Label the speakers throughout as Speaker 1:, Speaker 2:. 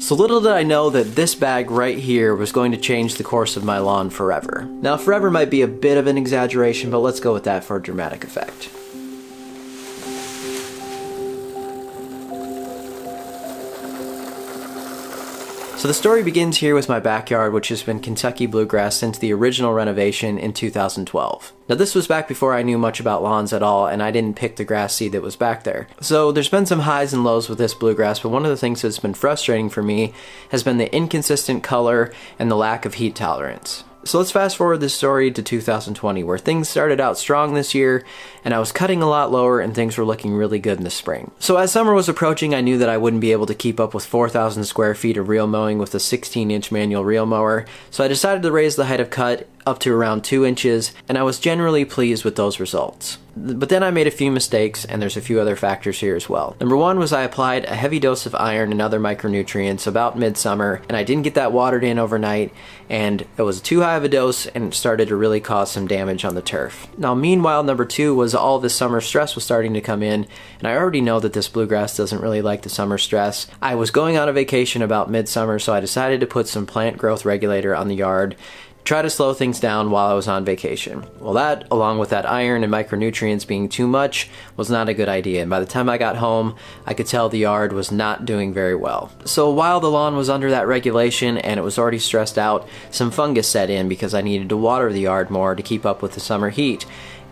Speaker 1: So little did I know that this bag right here was going to change the course of my lawn forever. Now forever might be a bit of an exaggeration, but let's go with that for a dramatic effect. So the story begins here with my backyard, which has been Kentucky bluegrass since the original renovation in 2012. Now this was back before I knew much about lawns at all, and I didn't pick the grass seed that was back there. So there's been some highs and lows with this bluegrass, but one of the things that's been frustrating for me has been the inconsistent color and the lack of heat tolerance. So let's fast forward this story to 2020, where things started out strong this year, and I was cutting a lot lower and things were looking really good in the spring. So as summer was approaching, I knew that I wouldn't be able to keep up with 4,000 square feet of reel mowing with a 16-inch manual reel mower, so I decided to raise the height of cut up to around 2 inches, and I was generally pleased with those results. But then I made a few mistakes, and there's a few other factors here as well. Number one was I applied a heavy dose of iron and other micronutrients about midsummer, and I didn't get that watered in overnight, and it was too high of a dose, and it started to really cause some damage on the turf. Now meanwhile, number two was all this summer stress was starting to come in, and I already know that this bluegrass doesn't really like the summer stress. I was going on a vacation about midsummer, so I decided to put some plant growth regulator on the yard, try to slow things down while I was on vacation. Well, that, along with that iron and micronutrients being too much, was not a good idea, and by the time I got home, I could tell the yard was not doing very well. So while the lawn was under that regulation and it was already stressed out, some fungus set in because I needed to water the yard more to keep up with the summer heat.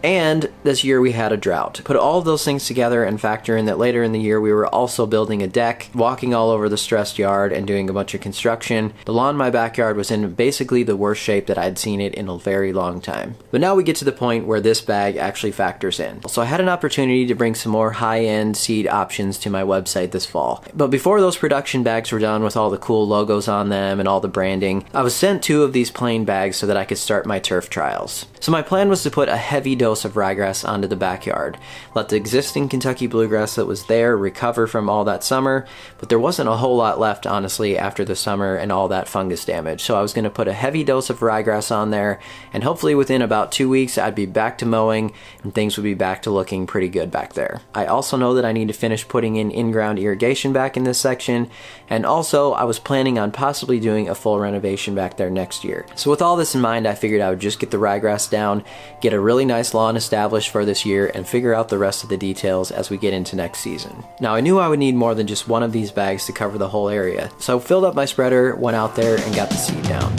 Speaker 1: And this year we had a drought. Put all of those things together and factor in that later in the year we were also building a deck, walking all over the stressed yard and doing a bunch of construction. The lawn in my backyard was in basically the worst shape that I'd seen it in a very long time. But now we get to the point where this bag actually factors in. So I had an opportunity to bring some more high-end seed options to my website this fall. But before those production bags were done with all the cool logos on them and all the branding, I was sent 2 of these plain bags so that I could start my turf trials. So my plan was to put a heavy dose of ryegrass onto the backyard, let the existing Kentucky bluegrass that was there recover from all that summer, but there wasn't a whole lot left honestly after the summer and all that fungus damage. So I was going to put a heavy dose of ryegrass on there, and hopefully within about 2 weeks I'd be back to mowing and things would be back to looking pretty good back there. I also know that I need to finish putting in-ground irrigation back in this section, and also I was planning on possibly doing a full renovation back there next year. So with all this in mind, I figured I would just get the ryegrass down, get a really nice lawn established for this year, and figure out the rest of the details as we get into next season. Now I knew I would need more than just one of these bags to cover the whole area, so I filled up my spreader, went out there, and got the seed down.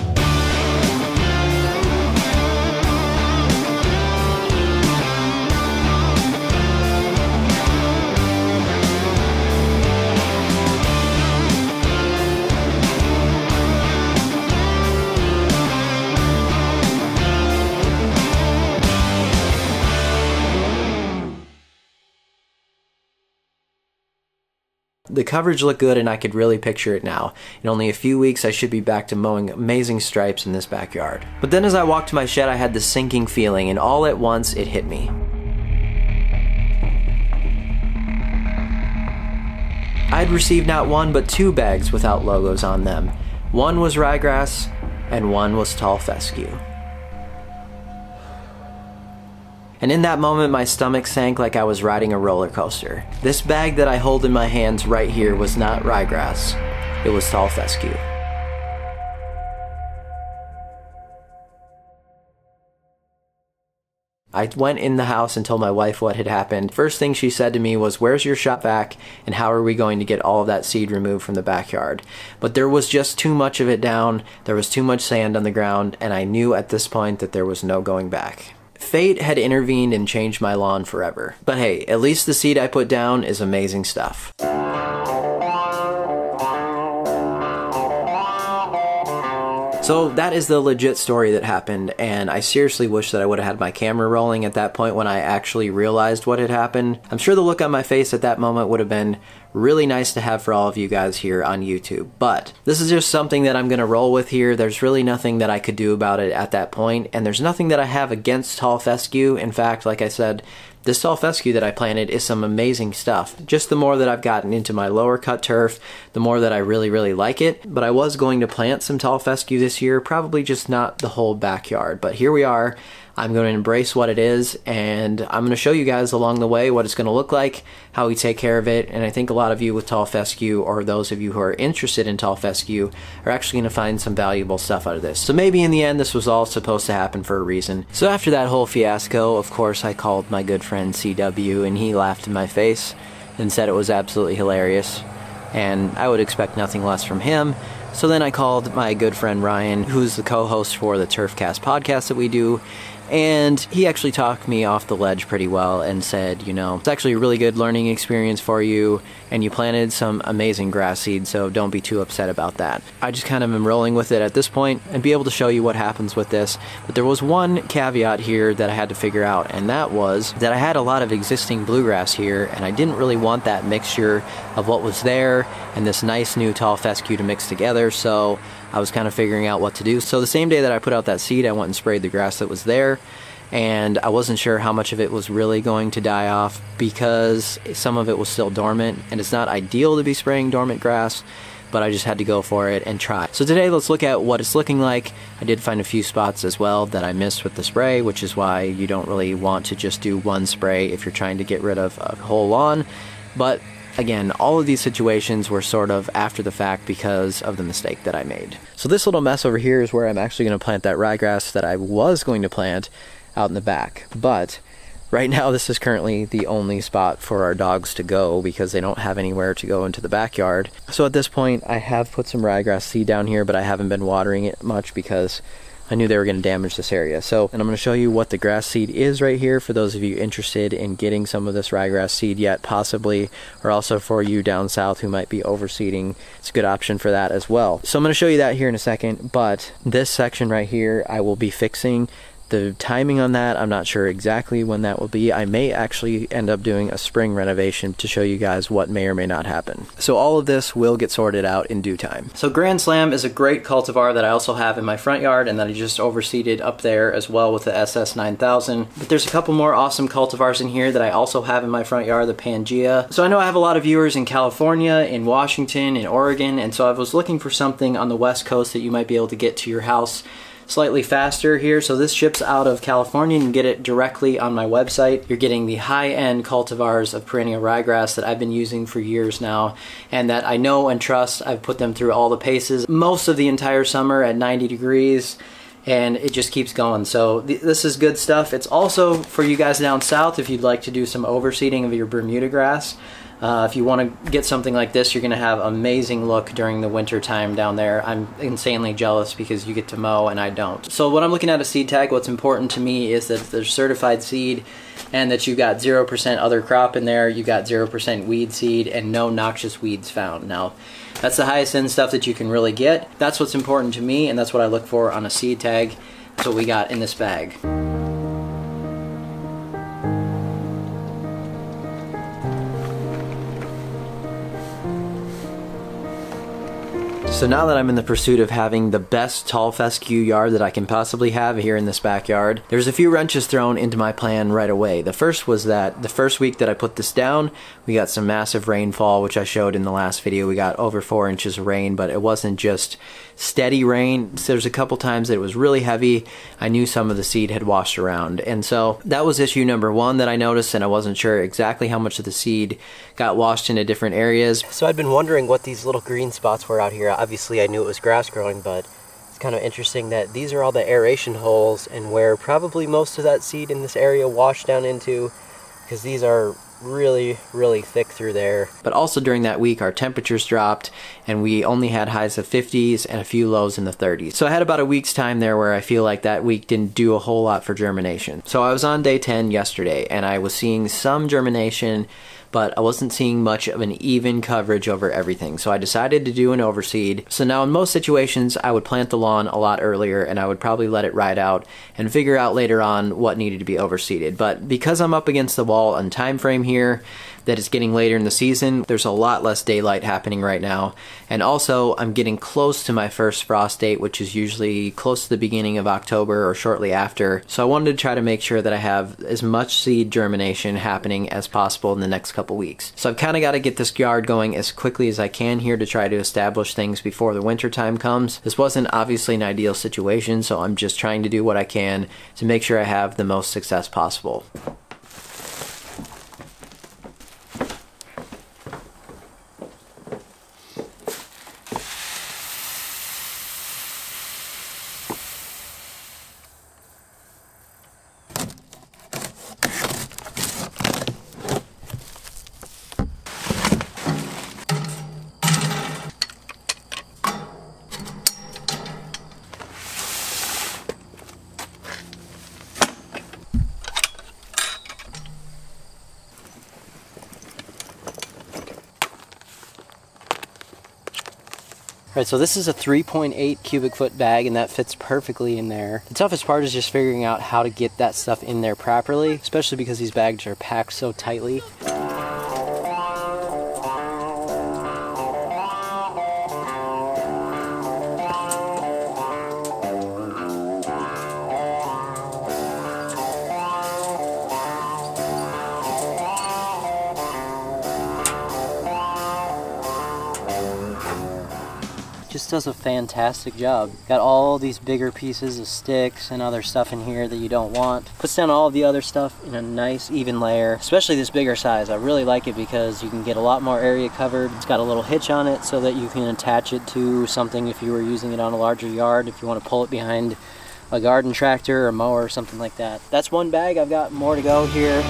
Speaker 1: The coverage looked good and I could really picture it now. In only a few weeks I should be back to mowing amazing stripes in this backyard. But then as I walked to my shed I had this sinking feeling, and all at once it hit me. I'd received not 1 but 2 bags without logos on them. One was ryegrass and one was tall fescue. And in that moment my stomach sank like I was riding a roller coaster. This bag that I hold in my hands right here was not ryegrass, it was tall fescue. I went in the house and told my wife what had happened. First thing she said to me was, "Where's your shop vac and how are we going to get all of that seed removed from the backyard?" But there was just too much of it down, there was too much sand on the ground, and I knew at this point that there was no going back. Fate had intervened and changed my lawn forever. But hey, at least the seed I put down is amazing stuff. So that is the legit story that happened, and I seriously wish that I would have had my camera rolling at that point when I actually realized what had happened. I'm sure the look on my face at that moment would have been really nice to have for all of you guys here on YouTube. But this is just something that I'm gonna roll with here. There's really nothing that I could do about it at that point, and there's nothing that I have against tall fescue. In fact, like I said, this tall fescue that I planted is some amazing stuff. Just the more that I've gotten into my lower cut turf, the more that I really like it. But I was going to plant some tall fescue this year, probably just not the whole backyard. But here we are. I'm going to embrace what it is, and I'm going to show you guys along the way what it's going to look like, how we take care of it, and I think a lot of you with tall fescue, or those of you who are interested in tall fescue, are actually going to find some valuable stuff out of this. So maybe in the end this was all supposed to happen for a reason. So after that whole fiasco, of course I called my good friend CW, and he laughed in my face and said it was absolutely hilarious, and I would expect nothing less from him. So then I called my good friend Ryan, who's the co-host for the Turfcast podcast that we do, and he actually talked me off the ledge pretty well and said, you know, it's actually a really good learning experience for you, and you planted some amazing grass seed, so don't be too upset about that. I just kind of am rolling with it at this point and be able to show you what happens with this. But there was one caveat here that I had to figure out, and that was that I had a lot of existing bluegrass here, and I didn't really want that mixture of what was there and this nice new tall fescue to mix together, so I was kind of figuring out what to do. So the same day that I put out that seed, I went and sprayed the grass that was there, and I wasn't sure how much of it was really going to die off because some of it was still dormant, and it's not ideal to be spraying dormant grass, but I just had to go for it and try. So today let's look at what it's looking like. I did find a few spots as well that I missed with the spray, which is why you don't really want to just do one spray if you're trying to get rid of a whole lawn. But again, all of these situations were sort of after the fact because of the mistake that I made. So this little mess over here is where I'm actually going to plant that ryegrass that I was going to plant out in the back. But right now this is currently the only spot for our dogs to go because they don't have anywhere to go into the backyard. So at this point I have put some ryegrass seed down here, but I haven't been watering it much because I knew they were going to damage this area. So, and I'm going to show you what the grass seed is right here for those of you interested in getting some of this ryegrass seed yet, possibly, or also for you down south who might be overseeding. It's a good option for that as well. So I'm going to show you that here in a second, but this section right here I will be fixing. The timing on that, I'm not sure exactly when that will be. I may actually end up doing a spring renovation to show you guys what may or may not happen. So all of this will get sorted out in due time. So Grand Slam is a great cultivar that I also have in my front yard and that I just overseeded up there as well with the SS 9000. But there's a couple more awesome cultivars in here that I also have in my front yard, the Pangea. So I know I have a lot of viewers in California, in Washington, in Oregon, and so I was looking for something on the West Coast that you might be able to get to your house slightly faster here. So this ships out of California. You can get it directly on my website. You're getting the high-end cultivars of perennial ryegrass that I've been using for years now and that I know and trust. I've put them through all the paces most of the entire summer at 90 degrees, and it just keeps going. So this is good stuff. It's also for you guys down south if you'd like to do some overseeding of your Bermuda grass. If you want to get something like this, you're going to have amazing look during the winter time down there. I'm insanely jealous because you get to mow and I don't. So when I'm looking at a seed tag, what's important to me is that there's certified seed and that you got 0% other crop in there, you got 0% weed seed, and no noxious weeds found. Now, that's the highest end stuff that you can really get. That's what's important to me, and that's what I look for on a seed tag. That's what we got in this bag. So now that I'm in the pursuit of having the best tall fescue yard that I can possibly have here in this backyard, there's a few wrenches thrown into my plan right away. The first was that the first week that I put this down, we got some massive rainfall, which I showed in the last video. We got over 4 inches of rain, but it wasn't just steady rain. So there's a couple times that it was really heavy. I knew some of the seed had washed around. And so that was issue number one that I noticed, and I wasn't sure exactly how much of the seed got washed into different areas. So I'd been wondering what these little green spots were out here. Obviously I knew it was grass growing, but it's kind of interesting that these are all the aeration holes and where probably most of that seed in this area washed down into, because these are really thick through there. But also during that week our temperatures dropped and we only had highs of 50s and a few lows in the 30s. So I had about a week's time there where I feel like that week didn't do a whole lot for germination. So I was on day 10 yesterday and I was seeing some germination, but I wasn't seeing much of an even coverage over everything. So I decided to do an overseed. So now in most situations, I would plant the lawn a lot earlier and I would probably let it ride out and figure out later on what needed to be overseeded. But because I'm up against the wall on time frame here, that it's getting later in the season. There's a lot less daylight happening right now. And also, I'm getting close to my first frost date, which is usually close to the beginning of October or shortly after. So I wanted to try to make sure that I have as much seed germination happening as possible in the next couple weeks. So I've kind of got to get this yard going as quickly as I can here to try to establish things before the winter time comes. This wasn't obviously an ideal situation, so I'm just trying to do what I can to make sure I have the most success possible. Right, so this is a 3.8 cubic foot bag, and that fits perfectly in there. The toughest part is just figuring out how to get that stuff in there properly, especially because these bags are packed so tightly. Just does a fantastic job. Got all these bigger pieces of sticks and other stuff in here that you don't want. Puts down all of the other stuff in a nice even layer, especially this bigger size. I really like it because you can get a lot more area covered. It's got a little hitch on it so that you can attach it to something if you were using it on a larger yard, if you want to pull it behind a garden tractor or mower or something like that. That's one bag. I've got more to go here.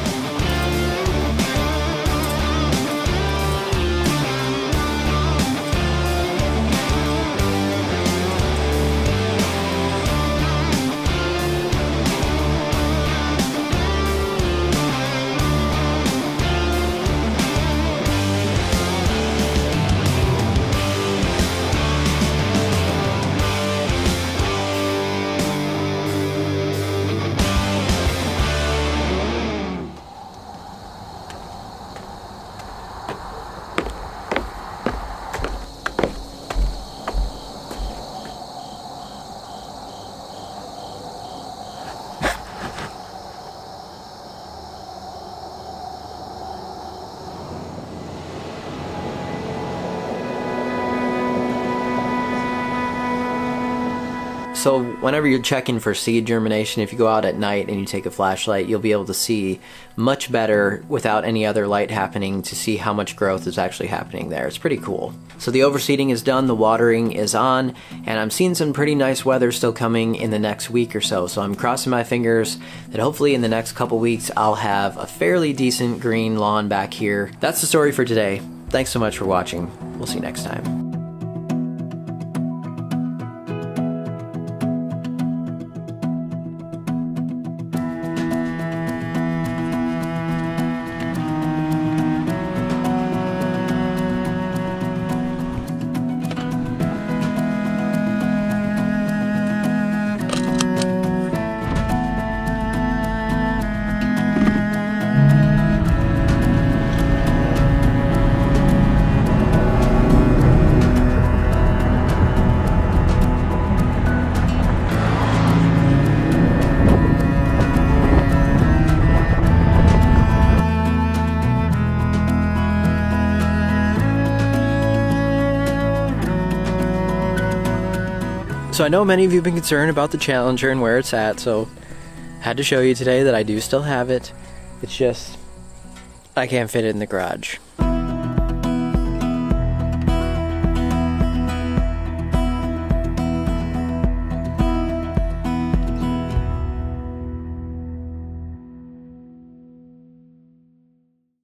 Speaker 1: So whenever you're checking for seed germination, if you go out at night and you take a flashlight, you'll be able to see much better without any other light happening to see how much growth is actually happening there. It's pretty cool. So the overseeding is done, the watering is on, and I'm seeing some pretty nice weather still coming in the next week or so. So I'm crossing my fingers that hopefully in the next couple weeks I'll have a fairly decent green lawn back here. That's the story for today. Thanks so much for watching. We'll see you next time. So I know many of you have been concerned about the Challenger and where it's at, so I had to show you today that I do still have it. It's just, I can't fit it in the garage.